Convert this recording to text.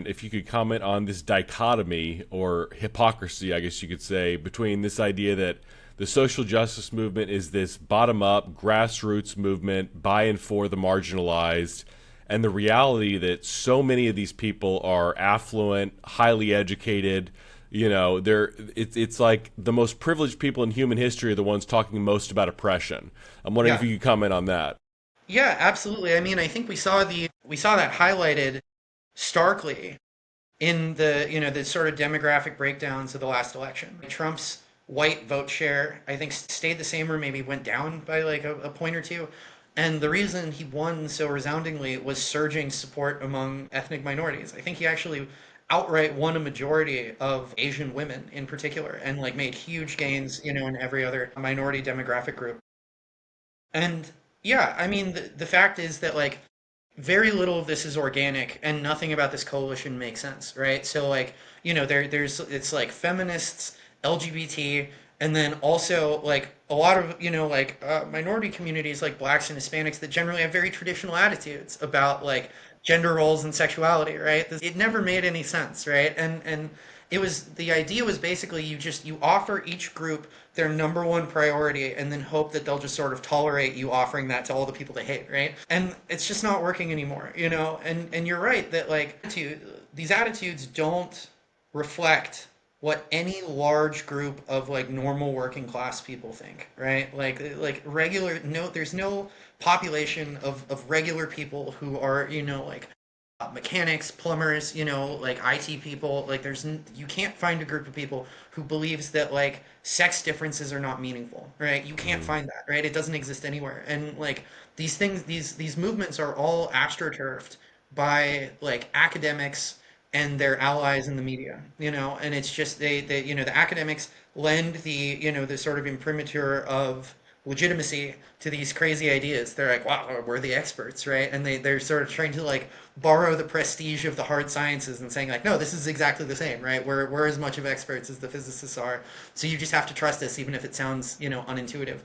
on if you could comment on this dichotomy or hypocrisy, I guess you could say, between this idea that the social justice movement is this bottom up, grassroots movement by and for the marginalized, and the reality that so many of these people are affluent, highly educated. It's like the most privileged people in human history are the ones talking most about oppression. I'm wondering if Yeah. you could comment on that. Yeah, absolutely. I mean, I think we saw that highlighted starkly in the sort of demographic breakdowns of the last election. Trump's white vote share, I think, stayed the same or maybe went down by like a point or two. And the reason he won so resoundingly was surging support among ethnic minorities. I think he actually outright won a majority of Asian women in particular and like made huge gains, in every other minority demographic group. And yeah, I mean, the fact is that like very little of this is organic and nothing about this coalition makes sense, right? So like, there's it's like feminists, LGBT, and then also like a lot of, minority communities like blacks and Hispanics that generally have very traditional attitudes about like gender roles and sexuality, right? It never made any sense, right? And it was the idea was basically you offer each group their number one priority and then hope that they'll just sort of tolerate you offering that to all the people they hate, right? And it's just not working anymore, and you're right that like these attitudes don't reflect what any large group of like normal working class people think, right? Like regular no there's no population of regular people who are, like mechanics, plumbers, like IT people. Like you can't find a group of people who believes that like sex differences are not meaningful, right? You can't Mm. find that, right? It doesn't exist anywhere. And like these things, these movements are all astroturfed by like academics and their allies in the media, and it's just they the academics lend the sort of imprimatur of legitimacy to these crazy ideas. They're like, wow, we're the experts, right? And they're sort of trying to like borrow the prestige of the hard sciences and saying like, no, this is exactly the same, right? We're as much of experts as the physicists are. So you just have to trust us, even if it sounds, unintuitive.